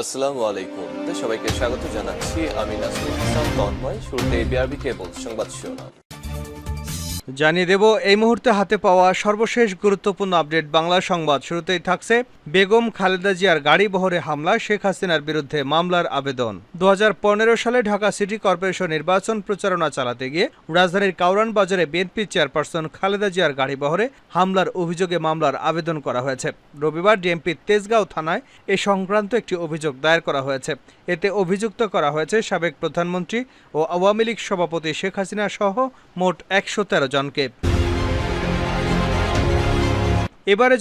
আসসালামু আলাইকুম। সবাইকে স্বাগত জানাচ্ছি। আমি নাসরুল ইসলাম তন্ময়। শুরুতে বিআরবি কেবল সংবাদ শিরোনাম জানিয়ে দেব এই মুহূর্তে হাতে পাওয়া সর্বশেষ গুরুত্বপূর্ণ আপডেট বাংলা সংবাদ। শুরুতেই থাকছে বেগম খালেদা জিয়ার গাড়ি বহরে হামলা, শেখ হাসিনার বিরুদ্ধে মামলার আবেদন। 2015 সালে ঢাকা সিটি কর্পোরেশন নির্বাচন প্রচারণা চালাতে গিয়ে রাজধানীর কাউরান বাজারে বিএনপি চেয়ারপারসন খালেদা জিয়ার গাড়ি বহরে হামলার অভিযোগে মামলার আবেদন করা হয়েছে। রবিবার ডিএমপির তেজগাঁও থানায় এ সংক্রান্ত একটি অভিযোগ দায়ের করা হয়েছে। এতে অভিযুক্ত করা হয়েছে সাবেক প্রধানমন্ত্রী ও আওয়ামী লীগ সভাপতি শেখ হাসিনা সহ মোট 113 জনকে। এবারে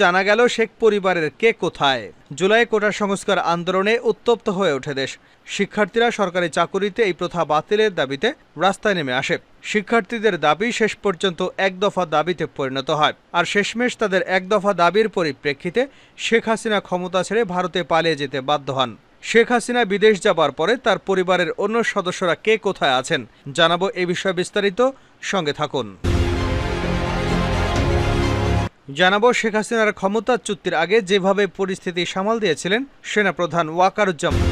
জানা গেল শেখ পরিবারের কে কোথায়। জুলাই কোটা সংস্কার আন্দোলনে উত্তপ্ত হয়ে ওঠে দেশ। শিক্ষার্থীরা সরকারি চাকুরিতে এই প্রথা বাতিলের দাবিতে রাস্তায় নেমে আসে। শিক্ষার্থীদের দাবি শেষ পর্যন্ত এক দফা দাবিতে পরিণত হয়, আর শেষমেশ তাদের এক দফা দাবির পরিপ্রেক্ষিতে শেখ হাসিনা ক্ষমতা ছেড়ে ভারতে পালিয়ে যেতে বাধ্য হন। শেখ হাসিনা বিদেশ যাবার পরে তার পরিবারের অন্য সদস্যরা কে কোথায় আছেন জানাবো এ বিষয়ে বিস্তারিত, সঙ্গে থাকুন। জানাবো শেখ হাসিনার ক্ষমতাচ্যুতির আগে যেভাবে পরিস্থিতি সামাল দিয়েছিলেন সেনাপ্রধান ওয়াকারুজ্জামান।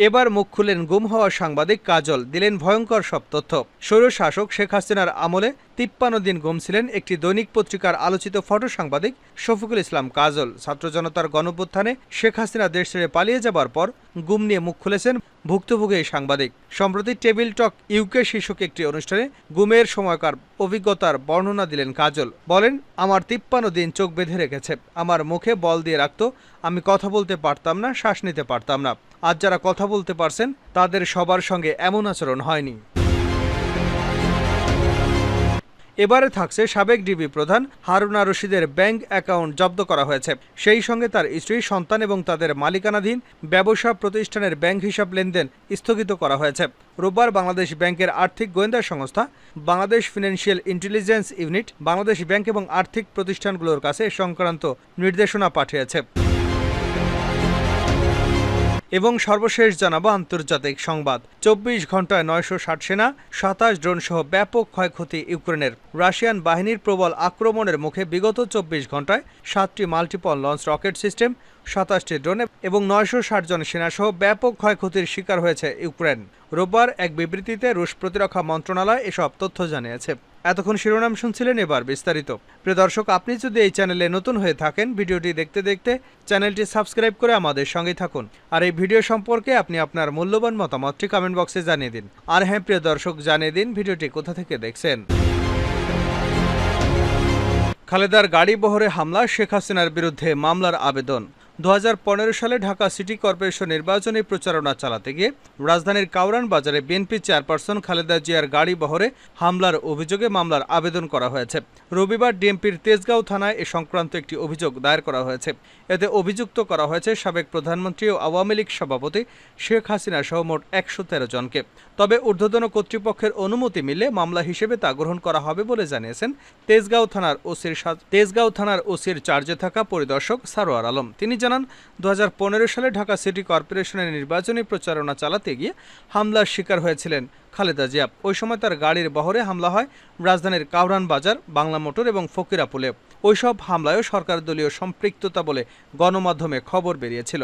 এবার মুখ খুললেন গুম হওয়া সাংবাদিক কাজল, দিলেন ভয়ঙ্কর সব তথ্য। স্বৈরশাসক শেখ হাসিনার আমলে 53 দিন গুম ছিলেন একটি দৈনিক পত্রিকার আলোচিত ফটো সাংবাদিক শফিকুল ইসলাম কাজল। ছাত্র জনতার গণঅভ্যুত্থানে শেখ হাসিনা দেশ ছেড়ে পালিয়ে যাবার পর গুম নিয়ে মুখ খুলেছেন ভুক্তভোগী এই সাংবাদিক। সম্প্রতি টেবিল টক ইউকে শীর্ষক একটি অনুষ্ঠানে গুমের সময়কার অভিজ্ঞতার বর্ণনা দিলেন কাজল। বলেন, আমার 53 দিন চোখ বেঁধে রেখেছে, আমার মুখে বল দিয়ে রাখত, আমি কথা বলতে পারতাম না, শ্বাস নিতে পারতাম না। আজ যারা কথা বলতে পারছেন তাদের সবার সঙ্গে এমন আচরণ হয়নি। এবারে থাকছে সাবেক ডিবি প্রধান হারুনা রশিদের ব্যাংক অ্যাকাউন্ট জব্দ করা হয়েছে। সেই সঙ্গে তার স্ত্রী, সন্তান এবং তাদের মালিকানাধীন ব্যবসা প্রতিষ্ঠানের ব্যাংক হিসাব লেনদেন স্থগিত করা হয়েছে। রোববার বাংলাদেশ ব্যাংকের আর্থিক গোয়েন্দা সংস্থা Bangladesh financial intelligence unit Bangladesh bank এবং আর্থিক প্রতিষ্ঠানগুলোর কাছে সংক্রান্ত নির্দেশনা পাঠিয়েছে। এবং সর্বশেষ জানাবো আন্তর্জাতিক সংবাদ। 24 ঘন্টায় 960 সেনা, 27 ড্রোন সহ ব্যাপক ক্ষয়ক্ষতি ইউক্রেনের। রাশিয়ান বাহিনীর প্রবল আক্রমণের মুখে বিগত 24 ঘন্টায় 7টি মাল্টিপল লঞ্চ রকেট সিস্টেম, 27টি ড্রোন এবং 960 জন সেনাসহ ব্যাপক ক্ষয়ক্ষতির শিকার হয়েছে ইউক্রেন। রোববার এক বিবৃতিতে রুশ প্রতিরক্ষা মন্ত্রণালয় এসব তথ্য জানিয়েছে। এতক্ষণ শিরোনাম শুনছিলেন, এবার বিস্তারিত। প্রিয় দর্শক, আপনি যদি এই চ্যানেলে নতুন হয়ে থাকেন, ভিডিওটি দেখতে দেখতে চ্যানেলটি সাবস্ক্রাইব করে আমাদের সঙ্গেই থাকুন। আর এই ভিডিও সম্পর্কে আপনি আপনার মূল্যবান মতামতটি কমেন্ট বক্সে জানিয়ে দিন। আর হ্যাঁ প্রিয় দর্শক, জানিয়ে দিন ভিডিওটি কোথা থেকে দেখছেন। খালেদার গাড়ি বহরে হামলা, শেখ হাসিনার বিরুদ্ধে মামলার আবেদন। 2015 সালে ঢাকা সিটি কর্পোরেশন নির্বাচনী প্রচারণা চালাতে গিয়ে রাজধানীর কাউরান বাজারে বিএনপি চেয়ারপারসন খালেদা জিয়ার গাড়ি বহরে হামলার অভিযোগে মামলার আবেদন করা হয়েছে। রবিবার ডিএমপির তেজগাঁও থানায় এ সংক্রান্ত একটি অভিযোগ দায়ের করা হয়েছে। এতে অভিযুক্ত করা হয়েছে সাবেক প্রধানমন্ত্রী ও আওয়ামী লীগ সভাপতি শেখ হাসিনা সহ মোট 113 জনকে। তবে ঊর্ধ্বতন কর্তৃপক্ষের অনুমতি মিললে মামলা হিসেবে তা গ্রহণ করা হবে বলে জানিয়েছেন তেজগাঁও থানার ওসির চার্জে থাকা পরিদর্শক সারোয়ার আলম। তিনি জানান, 2015 সালে ঢাকা সিটি কর্পোরেশনের নির্বাচনী প্রচারণা চালাতে গিয়ে হামলার শিকার হয়েছিলেন খালেদা জিয়া। ওই সময় তার গাড়ির বহরে হামলা হয় রাজধানীর কাউরান বাজার, বাংলা মোটর এবং ফকিরাপুলে। ওইসব হামলায়ও সরকার দলীয় সম্পৃক্ততা বলে গণমাধ্যমে খবর বেরিয়েছিল।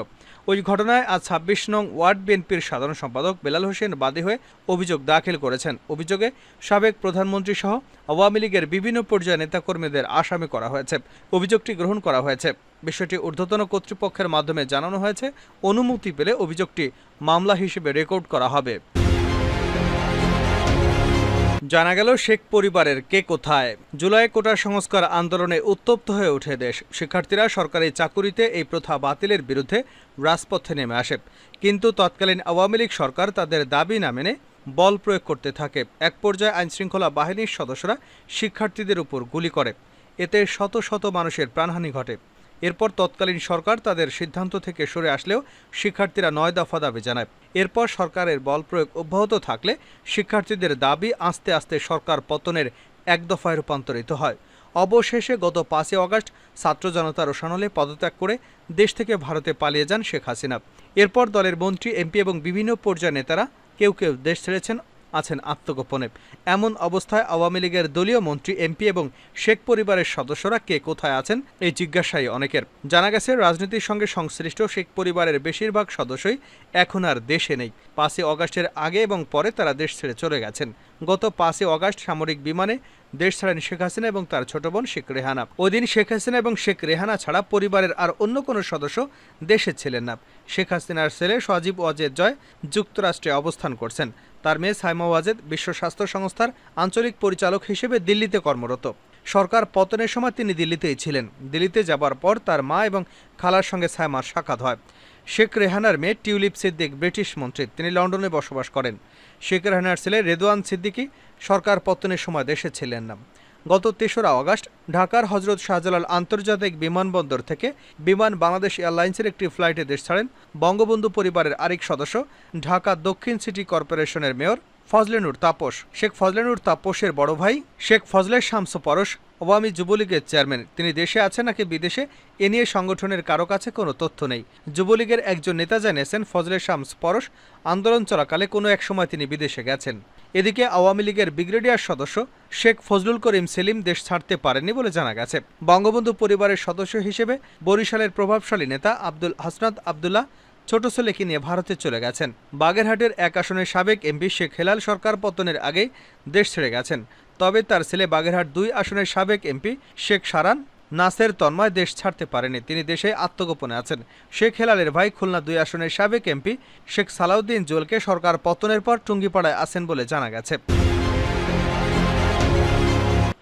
ওই ঘটনায় আজ 26 নং ওয়ার্ড বিএনপির সাধারণ সম্পাদক বেলাল হোসেন বাদী হয়ে অভিযোগ দাখিল করেছেন। অভিযোগে সাবেক প্রধানমন্ত্রী সহ আওয়ামী লীগের বিভিন্ন পর্যায়ে নেতাকর্মীদের আসামি করা হয়েছে। অভিযোগটি গ্রহণ করা হয়েছে। বিষয়টি ঊর্ধ্বতন কর্তৃপক্ষের মাধ্যমে জানানো হয়েছে। অনুমতি পেলে অভিযোগটি মামলা হিসেবে রেকর্ড করা হবে। জানা গেল শেখ পরিবারের কে কোথায়। জুলাই কোটা সংস্কার আন্দোলনে উত্তপ্ত হয়ে ওঠে দেশ। শিক্ষার্থীরা সরকারি চাকুরিতে এই প্রথা বাতিলের বিরুদ্ধে রাজপথে নেমে আসে, কিন্তু তৎকালীন আওয়ামী লীগ সরকার তাদের দাবি না মেনে বল প্রয়োগ করতে থাকে। এক পর্যায়ে আইনশৃঙ্খলা বাহিনীর সদস্যরা শিক্ষার্থীদের উপর গুলি করে। এতে শত শত মানুষের প্রাণহানি ঘটে। এরপর তৎকালীন সরকার তাদের সিদ্ধান্ত থেকে সরে আসলেও শিক্ষার্থীরা 9 দফা দাবি জানায়। এরপর সরকারের বল প্রয়োগ অব্যাহত থাকলে শিক্ষার্থীদের দাবি আস্তে আস্তে সরকার পতনের এক দফায় রূপান্তরিত হয়। অবশেষে গত 5 আগস্ট ছাত্র জনতার রোষানলে পদত্যাগ করে দেশ থেকে ভারতে পালিয়ে যান শেখ হাসিনা। এরপর দলের মন্ত্রী, এমপি এবং বিভিন্ন পর্যায়ের নেতারা কেউ কেউ দেশ ছেড়েছেন, আছেন আত্মগোপনে। এমন অবস্থায় আওয়ামী লীগের দলীয় মন্ত্রী, এমপি এবং শেখ পরিবারের সদস্যরা কে কোথায় আছেন এই জিজ্ঞাসাই অনেকের। জানা গেছে, রাজনীতির সঙ্গে সংশ্লিষ্ট শেখ পরিবারের বেশিরভাগ সদস্যই এখন আর দেশে নেই। 5ই অগাস্টের আগে এবং পরে তারা দেশ ছেড়ে চলে গেছেন। গত 5ই অগাস্ট সামরিক বিমানে দেশ ছাড়েন শেখ হাসিনা এবং তার ছোট বোন শেখ রেহানা। ওই দিন শেখ হাসিনা এবং শেখ রেহানা ছাড়া পরিবারের আর অন্য কোনো সদস্য দেশে ছিলেন না। শেখ হাসিনার ছেলে সজীব ওয়াজেদ জয় যুক্তরাষ্ট্রে অবস্থান করছেন। তার মেয়ে সাইমা ওয়াজেদ বিশ্ব স্বাস্থ্য সংস্থার আঞ্চলিক পরিচালক হিসেবে দিল্লিতে কর্মরত। সরকার পতনের সময় তিনি দিল্লিতেই ছিলেন। দিল্লিতে যাবার পর তার মা এবং খালার সঙ্গে সাইমার সাক্ষাৎ হয়। শেখ রেহানার মেয়ে টিউলিপ সিদ্দিক ব্রিটিশ মন্ত্রী, তিনি লন্ডনে বসবাস করেন। শেখ রেহানার ছেলে রেদওয়ান সিদ্দিকী সরকার পতনের সময় দেশে ছিলেন না। গত 3রা অগাস্ট ঢাকার হজরত শাহজালাল আন্তর্জাতিক বিমানবন্দর থেকে বিমান বাংলাদেশ এয়ারলাইন্সের একটি ফ্লাইটে দেশ ছাড়েন বঙ্গবন্ধু পরিবারের আরেক সদস্য, ঢাকা দক্ষিণ সিটি কর্পোরেশনের মেয়র ফজলে নূর তাপস। শেখ ফজলে নূর তাপসের বড় ভাই শেখ ফজলে শামস পরশ আওয়ামী যুবলীগের চেয়ারম্যান। তিনি দেশে আছেন নাকি বিদেশে এ নিয়ে সংগঠনের কারো কাছে কোনো তথ্য নেই। যুবলীগের একজন নেতা জানিয়েছেন, ফজলে শামস পরশ আন্দোলন চলাকালে কোনো এক সময় তিনি বিদেশে গেছেন। এদিকে আওয়ামী লীগের ব্রিগেডিয়ার সদস্য শেখ ফজলুল করিম সেলিম দেশ ছাড়তে পারেননি বলে জানা গেছে। বঙ্গবন্ধু পরিবারের সদস্য হিসেবে বরিশালের প্রভাবশালী নেতা আব্দুল হাসনাত আবদুল্লাহ ছোট ছেলেকে নিয়ে ভারতে চলে গেছেন। বাগেরহাটের 1 আসনের সাবেক এমপি শেখ হেলাল সরকার পতনের আগেই দেশ ছেড়ে গেছেন। তবে তার ছেলে বাগেরহাট 2 আসনের সাবেক এমপি শেখ সারান নাসের তন্ময় দেশ ছাড়তে পারেনি, তিনি দেশে আত্মগোপনে আছেন। শেখ হেলালের ভাই খুলনা 2 আসনের সাবেক এমপি শেখ সালাউদ্দিন জুয়েলকে সরকার পতনের পর টুঙ্গিপাড়ায় আছেন বলে জানা গেছে।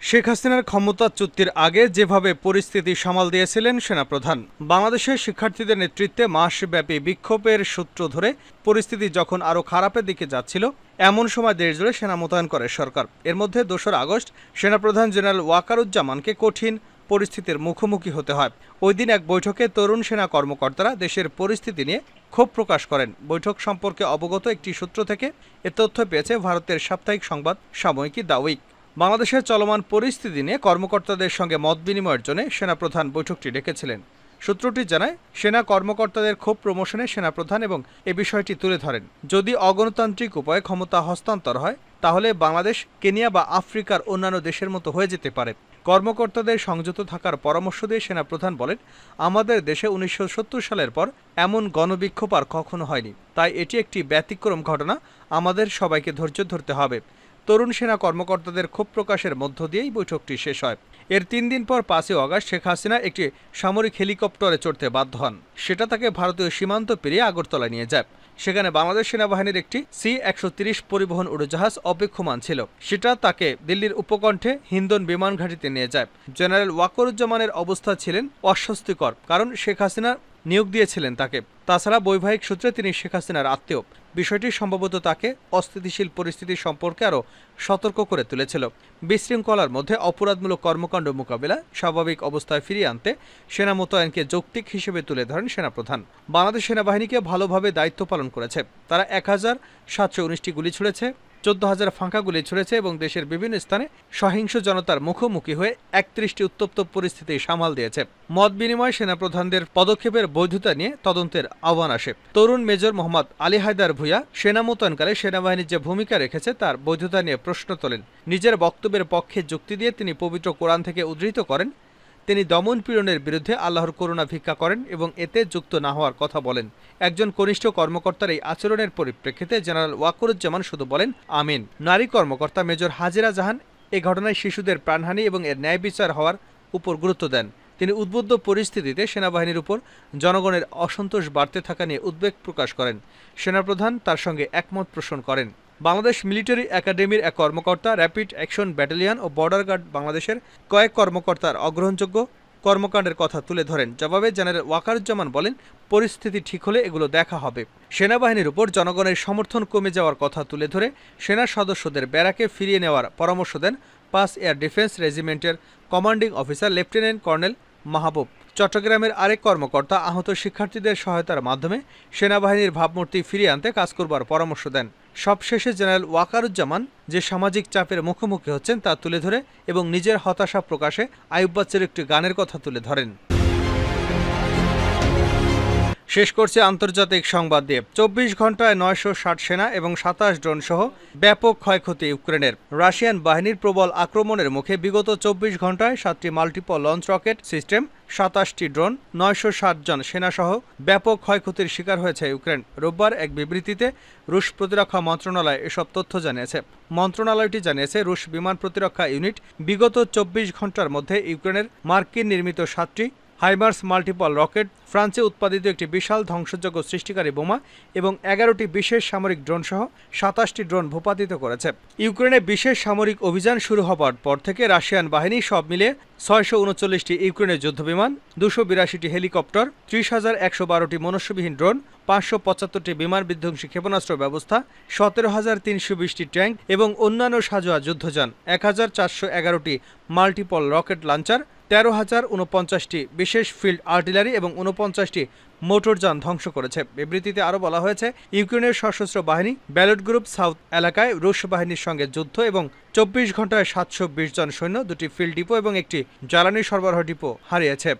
শেখ হাসিনার ক্ষমতাচ্যুতির আগে যেভাবে পরিস্থিতি সামাল দিয়েছিলেন সেনাপ্রধান, বাংলাদেশের শিক্ষার্থীদের নেতৃত্বে মাসব্যাপী বিক্ষোভের সূত্র ধরে পরিস্থিতি যখন আরও খারাপের দিকে যাচ্ছিল, এমন সময় দেশজুড়ে সেনা মোতায়েন করে সরকার। এর মধ্যে 2 আগস্ট সেনাপ্রধান জেনারেল ওয়াকারুজ্জামানকে কঠিন পরিস্থিতির মুখোমুখি হতে হয়। ওই দিন এক বৈঠকে তরুণ সেনা কর্মকর্তারা দেশের পরিস্থিতি নিয়ে ক্ষোভ প্রকাশ করেন। বৈঠক সম্পর্কে অবগত একটি সূত্র থেকে এ তথ্য পেয়েছে ভারতের সাপ্তাহিক সংবাদ সাময়িকী দ্য উইক। বাংলাদেশের চলমান পরিস্থিতি নিয়ে কর্মকর্তাদের সঙ্গে মত বিনিময়ের জন্য সেনাপ্রধান বৈঠকটি ডেকেছিলেন। সূত্রটি জানায়, সেনা কর্মকর্তাদের ক্ষোভ প্রমোশনে সেনাপ্রধান এবং এ বিষয়টি তুলে ধরেন। যদি অগণতান্ত্রিক উপায়ে ক্ষমতা হস্তান্তর হয়, তাহলে বাংলাদেশ কেনিয়া বা আফ্রিকার অন্যান্য দেশের মতো হয়ে যেতে পারে। কর্মকর্তাদের সংযত থাকার পরামর্শ দিয়ে সেনাপ্রধান বলেন, আমাদের দেশে 1970 সালের পর এমন গণবিক্ষোভ আর কখনো হয়নি, তাই এটি একটি ব্যতিক্রম ঘটনা, আমাদের সবাইকে ধৈর্য ধরতে হবে। তরুণ সেনা কর্মকর্তাদের ক্ষোভ প্রকাশের মধ্য দিয়েই বৈঠকটি শেষ হয়। এর 3 দিন পর 5ই অগাস্ট শেখ হাসিনা একটি সামরিক হেলিকপ্টারে চড়তে বাধ্য হন। সেটা তাকে ভারতীয় সীমান্ত পেরিয়ে আগরতলায় নিয়ে যায়। সেখানে বাংলাদেশ সেনাবাহিনীর একটি C-130 পরিবহন উড়োজাহাজ অপেক্ষমান ছিল। সেটা তাকে দিল্লির উপকণ্ঠে হিন্দন বিমান ঘাঁটিতে নিয়ে যায়। জেনারেল ওয়াকারুজ্জামানের অবস্থা ছিলেন অস্বস্তিকর, কারণ শেখ হাসিনা নিয়োগ দিয়েছিলেন তাকে। তাছাড়া বৈবাহিক সূত্রে তিনি শেখ হাসিনার আত্মীয়। বিষয়টি সম্ভবত তাকে অস্থিতিশীল পরিস্থিতি সম্পর্কে আরও সতর্ক করে তুলেছিল। বিশৃঙ্খলার মধ্যে অপরাধমূলক কর্মকাণ্ড মোকাবিলা স্বাভাবিক অবস্থায় ফিরিয়ে আনতে সেনা মোতায়েনকে যৌক্তিক হিসেবে তুলে ধরেন সেনাপ্রধান। বাংলাদেশ সেনাবাহিনীকে ভালোভাবে দায়িত্ব পালন করেছে। তারা 1719টি গুলি ছুড়েছে, 14,000 ফাঁকা গুলি ছুড়েছে এবং দেশের বিভিন্ন স্থানে সহিংস জনতার মুখোমুখি হয়ে 31টি উত্তপ্ত পরিস্থিতি সামাল দিয়েছে। মত বিনিময়ে সেনাপ্রধানদের পদক্ষেপের বৈধতা নিয়ে তদন্তের আহ্বান আসে। তরুণ মেজর মোহাম্মদ আলী হায়দার ভূঁইয়া সেনা মোতায়েনকালে সেনাবাহিনীর যে ভূমিকা রেখেছে তার বৈধতা নিয়ে প্রশ্ন তোলেন। নিজের বক্তব্যের পক্ষে যুক্তি দিয়ে তিনি পবিত্র কোরআন থেকে উদ্ধৃত করেন, তিনি দমন পীড়নের বিরুদ্ধে আল্লাহর করুণা ভিক্ষা করেন এবং এতে যুক্ত না হওয়ার কথা বলেন। একজন কনিষ্ঠ কর্মকর্তার এই আচরণের পরিপ্রেক্ষিতে জেনারেল ওয়াকারুজ্জামান শুধু বলেন আমিন। নারী কর্মকর্তা মেজর হাজিরা জাহান এ ঘটনায় শিশুদের প্রাণহানি এবং এর ন্যায় বিচার হওয়ার উপর গুরুত্ব দেন। তিনি উদ্বুদ্ধ পরিস্থিতিতে সেনাবাহিনীর উপর জনগণের অসন্তোষ বাড়তে থাকা নিয়ে উদ্বেগ প্রকাশ করেন। সেনাপ্রধান তার সঙ্গে একমত পোষণ করেন। বাংলাদেশ মিলিটারি একাডেমির এক কর্মকর্তা র্যাপিড অ্যাকশন ব্যাটালিয়ন ও বর্ডার গার্ড বাংলাদেশের কয়েক কর্মকর্তার অগ্রহণযোগ্য কর্মকাণ্ডের কথা তুলে ধরেন। জবাবে জেনারেল ওয়াকারুজ্জামান বলেন, পরিস্থিতি ঠিক হলে এগুলো দেখা হবে। সেনাবাহিনীর উপর জনগণের সমর্থন কমে যাওয়ার কথা তুলে ধরে সেনা সদস্যদের ব্যারাকে ফিরিয়ে নেওয়ার পরামর্শ দেন 5 এয়ার ডিফেন্স রেজিমেন্টের commanding officer lieutenant colonel Mahbub. চট্টগ্রামের আরেক কর্মকর্তা আহত শিক্ষার্থীদের সহায়তার মাধ্যমে সেনাবাহিনীর ভাবমূর্তি ফিরিয়ে আনতে কাজ করবার পরামর্শ দেন। সবশেষে জেনারেল ওয়াকারুজ্জামান যে সামাজিক চাপের মুখোমুখি হচ্ছেন তা তুলে ধরে এবং নিজের হতাশা প্রকাশে আইয়ুব বাচ্চুর একটি গানের কথা তুলে ধরেন। শেষ করছে আন্তর্জাতিক সংবাদ দিয়ে। 24 ঘন্টায় 960 সেনা এবং 27 ড্রোন সহ ব্যাপক ক্ষয়ক্ষতি ইউক্রেনের। রাশিয়ান বাহিনীর প্রবল আক্রমণের মুখে বিগত 24 ঘন্টায় 7টি মাল্টিপল লঞ্চ রকেট সিস্টেম, 27টি ড্রোন, 960 জন সেনাসহ ব্যাপক ক্ষয়ক্ষতির শিকার হয়েছে ইউক্রেন। রোববার এক বিবৃতিতে রুশ প্রতিরক্ষা মন্ত্রণালয় এসব তথ্য জানিয়েছে। মন্ত্রণালয়টি জানিয়েছে, রুশ বিমান প্রতিরক্ষা ইউনিট বিগত 24 ঘন্টার মধ্যে ইউক্রেনের মার্কিন নির্মিত 7টি হাইমার্স মাল্টিপল রকেট, ফ্রান্সে উৎপাদিত একটি বিশাল ধ্বংসযজ্ঞ সৃষ্টিকারী বোমা এবং 11টি বিশেষ সামরিক ড্রোন সহ 27টি ড্রোন ভূপাতিত করেছে। ইউক্রেনে বিশেষ সামরিক অভিযান শুরু হবার পর থেকে রাশিয়ান বাহিনী সব মিলিয়ে 639টি ইউক্রেনের যুদ্ধবিমান, 282টি হেলিকপ্টার, 30,112টি মনুষ্যবিহীন ড্রোন, 575টি বিমান বিধ্বংসী ক্ষেপণাস্ত্র ব্যবস্থা, 17,320টি ট্যাঙ্ক এবং অন্যান্য সাজোয়া যুদ্ধযান, 1,411টি মাল্টিপল রকেট লঞ্চার, 13,049টি বিশেষ ফিল্ড আর্টিলারি এবং 49টি মোটরযান ধ্বংস করেছে। বিবৃতিতে আরও বলা হয়েছে, ইউক্রেনের সশস্ত্র বাহিনী ব্যালট গ্রুপ সাউথ এলাকায় রুশ বাহিনীর সঙ্গে যুদ্ধ এবং 24 ঘন্টায় 720 জন সৈন্য, 2টি ফিল্ড ডিপো এবং একটি জ্বালানি সরবরাহ ডিপো হারিয়েছে।